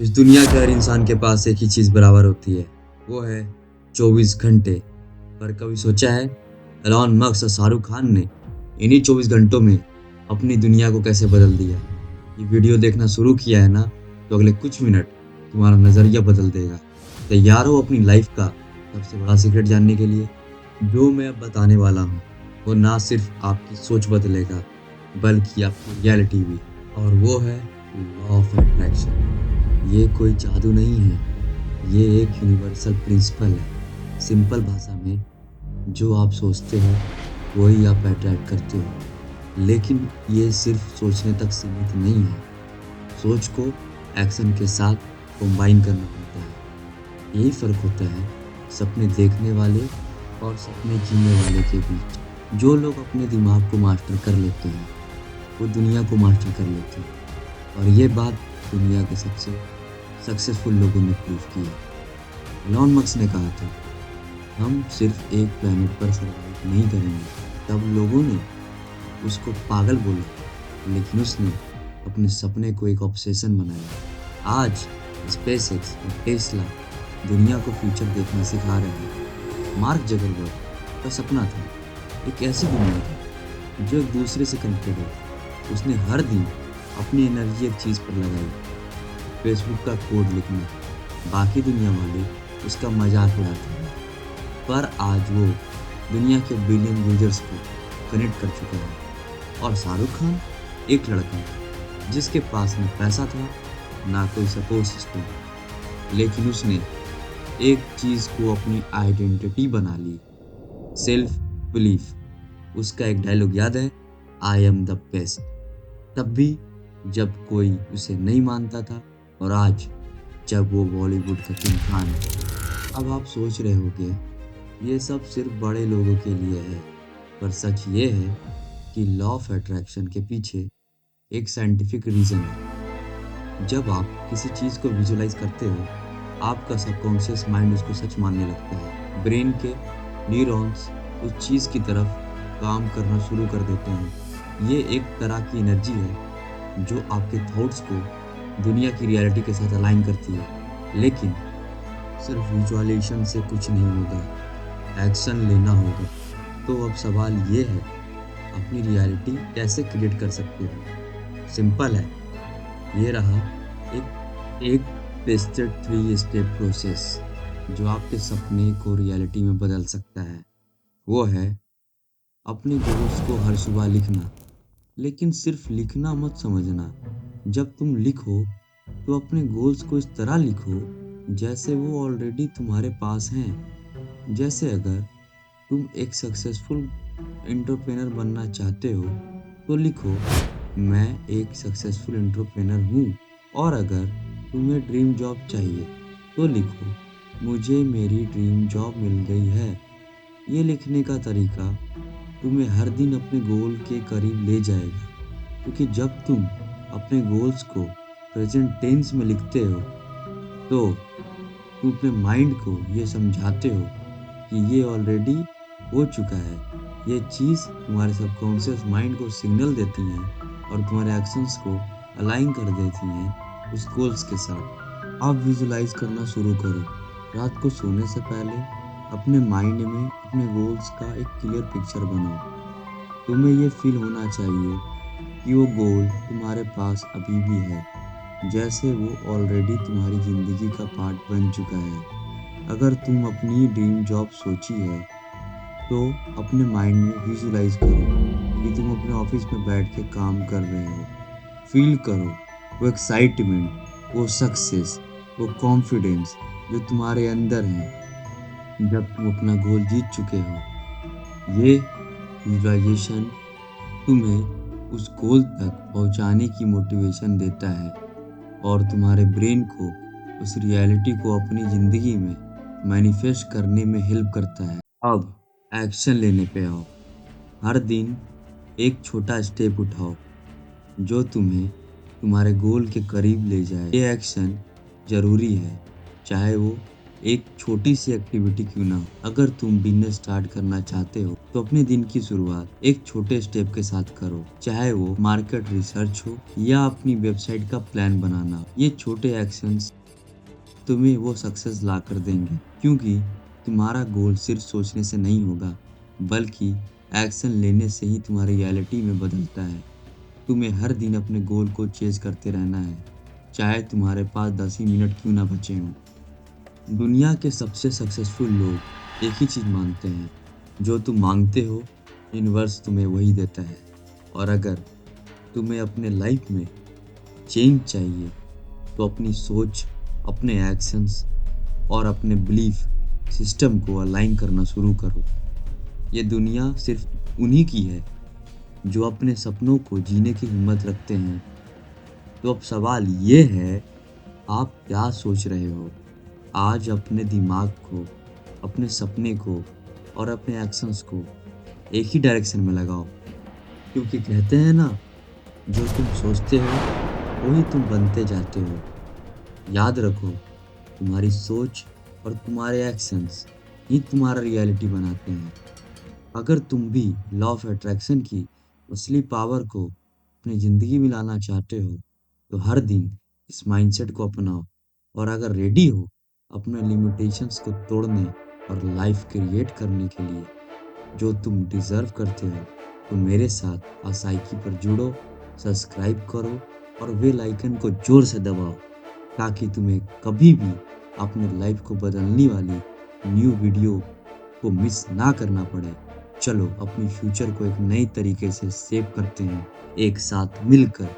इस दुनिया के हर इंसान के पास एक ही चीज़ बराबर होती है, वो है 24 घंटे। पर कभी सोचा है एलन मस्क और शाहरुख खान ने इन्हीं 24 घंटों में अपनी दुनिया को कैसे बदल दिया? ये वीडियो देखना शुरू किया है ना, तो अगले कुछ मिनट तुम्हारा नज़रिया बदल देगा। तैयार हो अपनी लाइफ का सबसे बड़ा सीक्रेट जानने के लिए? जो मैं अब बताने वाला हूँ, वो ना सिर्फ आपकी सोच बदलेगा, बल्कि आपकी रियलिटी भी। और वो है लॉ ऑफ अट्रैक्शन। ये कोई जादू नहीं है, ये एक यूनिवर्सल प्रिंसिपल है। सिंपल भाषा में, जो आप सोचते हो, वही आप अट्रैक्ट करते हो। लेकिन ये सिर्फ सोचने तक सीमित नहीं है। सोच को एक्शन के साथ कंबाइन करना पड़ता है। यही फ़र्क होता है सपने देखने वाले और सपने जीने वाले के बीच। जो लोग अपने दिमाग को मास्टर कर लेते हैं, वो दुनिया को मास्टर कर लेते हैं। और ये बात दुनिया के सबसे सक्सेसफुल लोगों ने प्रूव की है। एलन मस्क ने कहा था, हम सिर्फ एक प्लेनेट पर सर्वाइव नहीं करेंगे। तब लोगों ने उसको पागल बोला, लेकिन उसने अपने सपने को एक ऑब्सेशन बनाया। आज स्पेसएक्स और टेस्ला दुनिया को फ्यूचर देखना सिखा रहे हैं। मार्क जकरबर्ग का सपना था एक ऐसी दुनिया था जो एक दूसरे से कनेक्टेड हो। उसने हर दिन अपनी एनर्जी एक चीज़ पर लगाई, फेसबुक का कोड लिखना। बाकी दुनिया वाले उसका मजाक उड़ाते हैं, पर आज वो दुनिया के बिलियन यूजर्स को कनेक्ट कर चुका है। और शाहरुख खान एक लड़का जिसके पास न पैसा था, ना कोई सपोर्ट सिस्टम, लेकिन उसने एक चीज़ को अपनी आइडेंटिटी बना ली, सेल्फ बिलीफ। उसका एक डायलॉग याद है, आई एम द बेस्ट। तब भी जब कोई उसे नहीं मानता था, और आज जब वो बॉलीवुड का किंग खान है। अब आप सोच रहे होंगे ये सब सिर्फ बड़े लोगों के लिए है, पर सच ये है कि लॉ ऑफ अट्रैक्शन के पीछे एक साइंटिफिक रीज़न है। जब आप किसी चीज़ को विजुलाइज करते हो, आपका सबकॉन्शियस माइंड उसको सच मानने लगता है। ब्रेन के न्यूरॉन्स उस चीज़ की तरफ काम करना शुरू कर देते हैं। ये एक तरह की एनर्जी है जो आपके थॉट्स को दुनिया की रियलिटी के साथ अलाइन करती है। लेकिन सिर्फ विजुअलाइजेशन से कुछ नहीं होगा, एक्शन लेना होगा। तो अब सवाल ये है, अपनी रियलिटी कैसे क्रिएट कर सकते हो? सिंपल है, ये रहा एक टेस्टेड 3 स्टेप प्रोसेस जो आपके सपने को रियलिटी में बदल सकता है। वो है अपने गोल्स को हर सुबह लिखना, लेकिन सिर्फ लिखना मत समझना। जब तुम लिखो, तो अपने गोल्स को इस तरह लिखो जैसे वो ऑलरेडी तुम्हारे पास हैं। जैसे अगर तुम एक सक्सेसफुल एंटरप्रेन्योर बनना चाहते हो, तो लिखो, मैं एक सक्सेसफुल एंटरप्रेन्योर हूँ। और अगर तुम्हें ड्रीम जॉब चाहिए, तो लिखो, मुझे मेरी ड्रीम जॉब मिल गई है। ये लिखने का तरीका तुम्हें हर दिन अपने गोल के करीब ले जाएगा, क्योंकि जब तुम अपने गोल्स को प्रेजेंट टेंस में लिखते हो, तो तुम अपने माइंड को ये समझाते हो कि ये ऑलरेडी हो चुका है। ये चीज़ तुम्हारे सबकॉन्शियस माइंड को सिग्नल देती हैं और तुम्हारे एक्शंस को अलाइन कर देती हैं उस गोल्स के साथ। आप विजुलाइज करना शुरू करो। रात को सोने से पहले अपने माइंड में अपने गोल्स का एक क्लियर पिक्चर बनाओ। तुम्हें ये फील होना चाहिए कि वो गोल तुम्हारे पास अभी भी है, जैसे वो ऑलरेडी तुम्हारी ज़िंदगी का पार्ट बन चुका है। अगर तुम अपनी ड्रीम जॉब सोची है, तो अपने माइंड में विजुलाइज करो कि तुम अपने ऑफिस में बैठ के काम कर रहे हो। फील करो वो एक्साइटमेंट, वो सक्सेस, वो कॉन्फिडेंस जो तुम्हारे अंदर है जब तुम अपना गोल जीत चुके हो। ये विजुअलाइजेशन तुम्हें उस गोल तक पहुंचाने की मोटिवेशन देता है और तुम्हारे ब्रेन को उस रियलिटी को अपनी ज़िंदगी में मैनिफेस्ट करने में हेल्प करता है। अब एक्शन लेने पे आओ। हर दिन एक छोटा स्टेप उठाओ जो तुम्हें तुम्हारे गोल के करीब ले जाए। ये एक्शन ज़रूरी है, चाहे वो एक छोटी सी एक्टिविटी क्यों ना हो, अगर तुम बिजनेस स्टार्ट करना चाहते हो तो अपने दिन की शुरुआत एक छोटे स्टेप के साथ करो, चाहे वो मार्केट रिसर्च हो या अपनी वेबसाइट का प्लान बनाना। ये छोटे एक्शंस तुम्हें वो सक्सेस ला कर देंगे, क्योंकि तुम्हारा गोल सिर्फ सोचने से नहीं होगा, बल्कि एक्शन लेने से ही तुम्हारी रियलिटी में बदलता है। तुम्हें हर दिन अपने गोल को चेज करते रहना है, चाहे तुम्हारे पास 10 ही मिनट क्यों ना बचे हों। दुनिया के सबसे सक्सेसफुल लोग एक ही चीज़ मानते हैं, जो तुम मांगते हो यूनिवर्स तुम्हें वही देता है। और अगर तुम्हें अपने लाइफ में चेंज चाहिए तो अपनी सोच, अपने एक्शंस और अपने बिलीफ सिस्टम को अलाइन करना शुरू करो। ये दुनिया सिर्फ उन्हीं की है जो अपने सपनों को जीने की हिम्मत रखते हैं। तो अब सवाल ये है, आप क्या सोच रहे हो? आज अपने दिमाग को, अपने सपने को और अपने एक्शंस को एक ही डायरेक्शन में लगाओ, क्योंकि कहते हैं ना, जो तुम सोचते हो वही तुम बनते जाते हो। याद रखो, तुम्हारी सोच और तुम्हारे एक्शंस ही तुम्हारा रियलिटी बनाते हैं। अगर तुम भी लॉ ऑफ अट्रैक्शन की असली पावर को अपनी ज़िंदगी में लाना चाहते हो, तो हर दिन इस माइंडसेट को अपनाओ। और अगर रेडी हो अपने लिमिटेशंस को तोड़ने और लाइफ क्रिएट करने के लिए जो तुम डिज़र्व करते हो, तो मेरे साथ आसाइकी पर जुड़ो, सब्सक्राइब करो और बेल आइकन को ज़ोर से दबाओ, ताकि तुम्हें कभी भी अपने लाइफ को बदलने वाली न्यू वीडियो को मिस ना करना पड़े। चलो अपनी फ्यूचर को एक नई तरीके से सेव करते हैं, एक साथ मिलकर।